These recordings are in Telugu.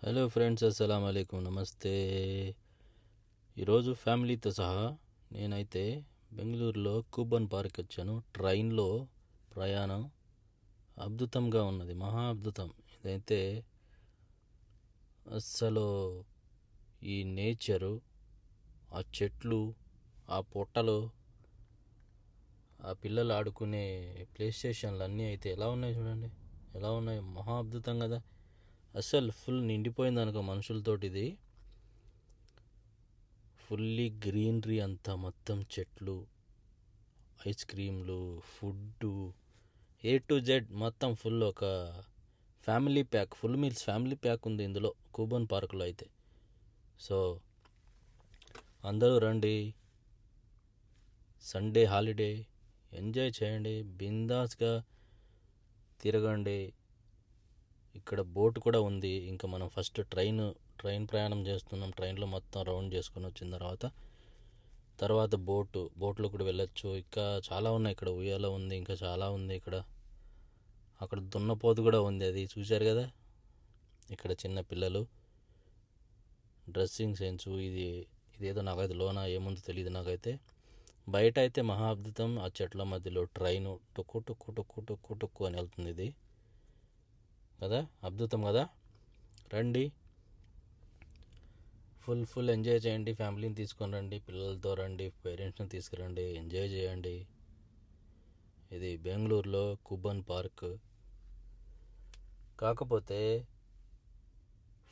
హలో ఫ్రెండ్స్, అస్సలం అయికం, నమస్తే. ఈరోజు ఫ్యామిలీతో సహా నేనైతే బెంగళూరులో కూబన్ పార్క్ వచ్చాను. ట్రైన్లో ప్రయాణం అద్భుతంగా ఉన్నది, మహా అద్భుతం. ఇదైతే అస్సలు ఈ నేచరు, ఆ చెట్లు, ఆ పొట్టలు, ఆ పిల్లలు ఆడుకునే ప్లే స్టేషన్లు అన్నీ అయితే ఎలా ఉన్నాయి చూడండి, ఎలా ఉన్నాయి, మహా అద్భుతం కదా. అస్సలు ఫుల్ నిండిపోయింది అనుకో మనుషులతోటి. ఇది ఫుల్లీ గ్రీనరీ, అంతా మొత్తం చెట్లు, ఐస్ క్రీమ్లు, ఫుడ్డు, ఏ టు జెడ్ మొత్తం ఫుల్. ఒక family pack, full meals family pack ఉంది ఇందులో కూబన్ పార్కులో అయితే. సో అందరూ రండి, సండే హాలిడే ఎంజాయ్ చేయండి, బిందాస్గా తిరగండి. ఇక్కడ బోట్ కూడా ఉంది. ఇంకా మనం ఫస్ట్ ట్రైన్ ప్రయాణం చేస్తున్నాం. ట్రైన్లో మొత్తం రౌండ్ చేసుకొని వచ్చిన తర్వాత బోట్లో కూడా వెళ్ళొచ్చు. ఇంకా చాలా ఉన్నాయి ఇక్కడ. ఉయ్యాల ఉంది, ఇంకా చాలా ఉంది ఇక్కడ. అక్కడ దున్నపోతు కూడా ఉంది, అది చూశారు కదా. ఇక్కడ చిన్న పిల్లలు డ్రెస్సింగ్ సెన్సు, ఇదేదో నాకైతే లోన ఏముందో తెలియదు నాకైతే. బయట అయితే మహా అద్భుతం. ఆ చెట్ల మధ్యలో ట్రైను టొక్కు టొక్కు టొక్కు టొక్కు టొక్కు అని వెళ్తుంది. ఇది కదా అద్భుతం కదా. రండి, ఫుల్ ఎంజాయ్ చేయండి. ఫ్యామిలీని తీసుకొని రండి, పిల్లలతో రండి, పేరెంట్స్ని తీసుకురండి, ఎంజాయ్ చేయండి. ఇది బెంగళూరులో కూబన్ పార్క్. కాకపోతే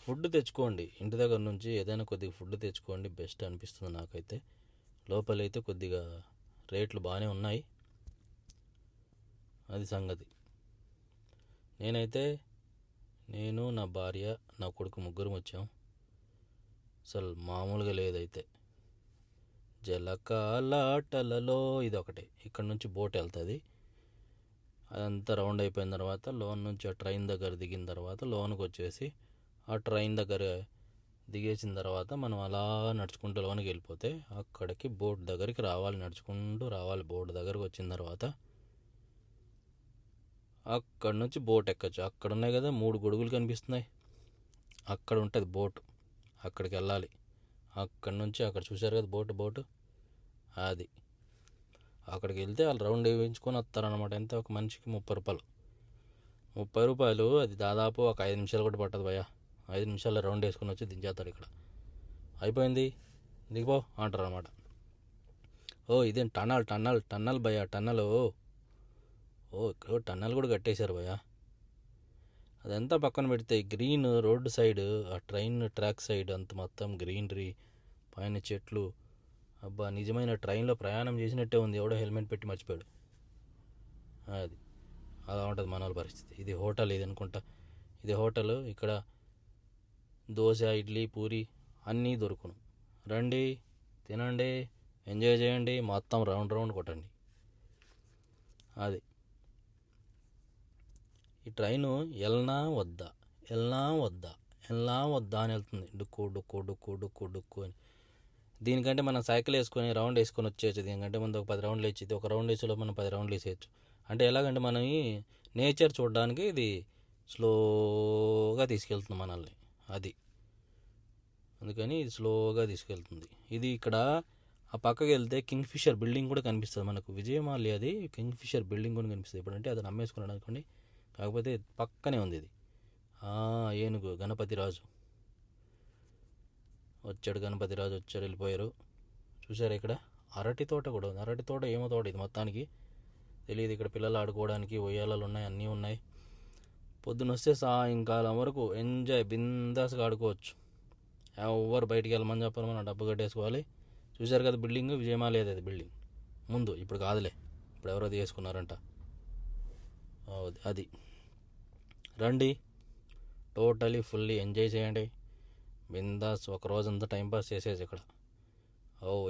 ఫుడ్ తెచ్చుకోండి, ఇంటి దగ్గర నుంచి ఏదైనా కొద్దిగా ఫుడ్ తెచ్చుకోండి, బెస్ట్ అనిపిస్తుంది నాకైతే. లోపలైతే కొద్దిగా రేట్లు బాగానే ఉన్నాయి, అది సంగతి. నేను నా భార్య, నా కొడుకు ముగ్గురం వచ్చాం. అసలు మామూలుగా లేదైతే. జలకాలాటలలో ఇది ఒకటి. ఇక్కడ నుంచి బోట్ వెళ్తుంది, అదంతా రౌండ్ అయిపోయిన తర్వాత లోన్ నుంచి ఆ ట్రైన్ దగ్గర దిగిన తర్వాత లోన్కి వచ్చేసి ఆ ట్రైన్ దగ్గర దిగేసిన తర్వాత మనం అలా నడుచుకుంటూ లోనికి వెళ్ళిపోతే అక్కడికి బోట్ దగ్గరికి రావాలి, నడుచుకుంటూ రావాలి. బోట్ దగ్గరికి వచ్చిన తర్వాత అక్కడ నుంచి బోట్ ఎక్కచ్చు. అక్కడ ఉన్నాయి కదా 3 గొడుగులు కనిపిస్తున్నాయి, అక్కడ ఉంటుంది బోట్. అక్కడికి వెళ్ళాలి. అక్కడి నుంచి అక్కడ చూశారు కదా బోటు, అది అక్కడికి వెళ్తే వాళ్ళు రౌండ్ వేయించుకొని వస్తారనమాట. ఎంత, ఒక మనిషికి 30 రూపాయలు. 30 రూపాయలు, అది దాదాపు ఒక 5 నిమిషాలు కూడా పట్టదు భయ్యా. 5 నిమిషాల్లో రౌండ్ వేసుకొని వచ్చి దించేస్తారు ఇక్కడ. అయిపోయింది, దిగిపో అంటారు అనమాట. ఓ ఇదేం టన్నల్ భయ్యా, టన్నల్. ఇక్కడ టన్నల్ కూడా కట్టేశారు భయ్యా. అదంతా పక్కన పెడితే గ్రీన్ రోడ్ సైడ్, ఆ ట్రైన్ ట్రాక్ సైడ్ అంత మొత్తం గ్రీనరీ, పైన చెట్లు. అబ్బా, నిజమైన ట్రైన్లో ప్రయాణం చేసినట్టే ఉంది. ఎవడో హెల్మెట్ పెట్టి మర్చిపోయాడు. అది అలా ఉంటుంది మన వాళ్ళ పరిస్థితి. ఇది హోటల్, ఇది అనుకుంటా. ఇది హోటల్. ఇక్కడ దోశ, ఇడ్లీ, పూరి అన్నీ దొరుకును. రండి, తినండి, ఎంజాయ్ చేయండి, మొత్తం రౌండ్ కొట్టండి. అది ఈ ట్రైను ఎల్నా వద్దా అని వెళ్తుంది. డుక్కు అని. దీనికంటే మనం సైకిల్ వేసుకొని రౌండ్ వేసుకొని వచ్చేయచ్చు. దీనికంటే ముందు ఒక 10 రౌండ్లు వేసి, ఒక రౌండ్ వేసేలో మనం 10 రౌండ్లు వేసేయచ్చు. అంటే ఎలాగంటే మనం ఈ నేచర్ చూడడానికి ఇది స్లోగా తీసుకెళ్తుంది మనల్ని. అది అందుకని ఇది స్లోగా తీసుకెళ్తుంది. ఇది ఇక్కడ ఆ పక్కకి వెళ్తే కింగ్ ఫిషర్ బిల్డింగ్ కూడా కనిపిస్తుంది మనకు. విజయమాలి, అది కింగ్ ఫిషర్ బిల్డింగ్ కూడా కనిపిస్తుంది. ఇప్పుడంటే అది నమ్మేసుకున్నాడు అనుకోండి, కాకపోతే పక్కనే ఉంది ఇది. ఏనుగు గణపతిరాజు వచ్చాడు, వెళ్ళిపోయారు. చూసారా, ఇక్కడ అరటి తోట కూడా ఉంది. అరటి తోట ఏమో తోట ఇది మొత్తానికి తెలియదు. ఇక్కడ పిల్లలు ఆడుకోవడానికి ఉయ్యాలలు ఉన్నాయి, అన్నీ ఉన్నాయి. పొద్దున వస్తే సాయంకాలం వరకు ఎంజాయ్, బిందాస్గా ఆడుకోవచ్చు. ఎవరు బయటికి వెళ్ళమని చెప్పారు, మనం డబ్బు కట్టేసుకోవాలి. చూశారు కదా బిల్డింగ్, విజయమాలి అది బిల్డింగ్ ముందు. ఇప్పుడు కాదులే, ఇప్పుడు ఎవరో తీసుకున్నారంట. అది రండి, టోటలీ ఫుల్లీ ఎంజాయ్ చేయండి, బిందాస్. ఒక రోజంతా టైంపాస్ చేసేసి ఇక్కడ.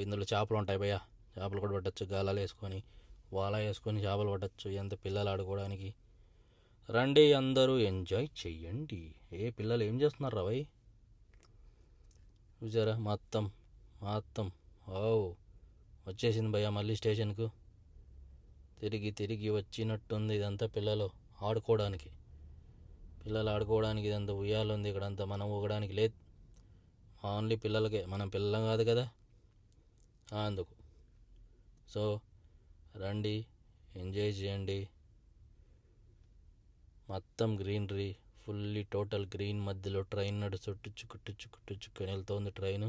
ఇందులో చేపలు ఉంటాయి భయ్యా, చేపలు కూడా పట్టచ్చు. గాలాలు వేసుకొని, వాలా వేసుకొని చేపలు పట్టచ్చు. ఎంత పిల్లలు ఆడుకోవడానికి. రండి, అందరూ ఎంజాయ్ చెయ్యండి. పిల్లలు ఏం చేస్తున్నారు రా భయ్, చూసారా మొత్తం వచ్చేసింది భయ్యా మళ్ళీ స్టేషన్కు. తిరిగి వచ్చినట్టుంది. ఇదంతా పిల్లలు ఆడుకోవడానికి. పిల్లలు ఆడుకోవడానికి ఇదంతా ఉయ్యాలు ఉంది, ఇక్కడంతా మనం ఊగడానికి లేదు. ఓన్లీ పిల్లలకే, మనం పిల్లలం కాదు కదా అందుకు. సో రండి, ఎంజాయ్ చేయండి. మొత్తం గ్రీనరీ, ఫుల్లీ టోటల్ గ్రీన్, మధ్యలో ట్రైన్ నడుచుట్టు చుక్కు చుక్కు చుక్కుని వెళ్తుంది ట్రైన్.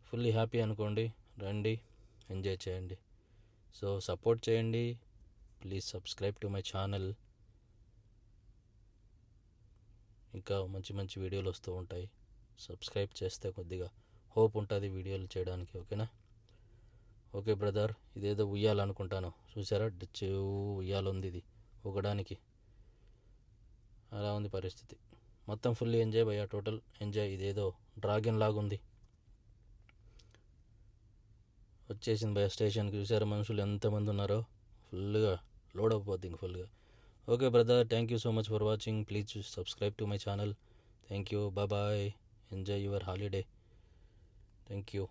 ఫుల్లీ హ్యాపీ అనుకోండి. రండి, ఎంజాయ్ చేయండి. సో సపోర్ట్ చేయండి. Please subscribe to my channel. ఇంకా మంచి మంచి వీడియోలు వస్తూ ఉంటాయి. సబ్స్క్రైబ్ చేస్తే కొద్దిగా హోప్ ఉంటుంది వీడియోలు చేయడానికి. ఓకేనా? ఓకే బ్రదర్, ఇదేదో ఉయ్యాలనుకుంటాను. చూసారా, ఉయ్యాలు ఉంది ఇది ఊగడానికి. అలా ఉంది పరిస్థితి. మొత్తం ఫుల్లీ ఎంజాయ్ భయ్యా, టోటల్ ఎంజాయ్. ఇదేదో డ్రాగన్ లాగా ఉంది. వచ్చేసింది భయ్యా స్టేషన్కి. చూసారా మనుషులు ఎంతమంది ఉన్నారో, ఫుల్గా లోడ్ అయిపోద్ది ఇంక ఫుల్గా. Okay brother, thank you so much for watching. Please subscribe to my channel. Thank you, bye bye. Enjoy your holiday. Thank you.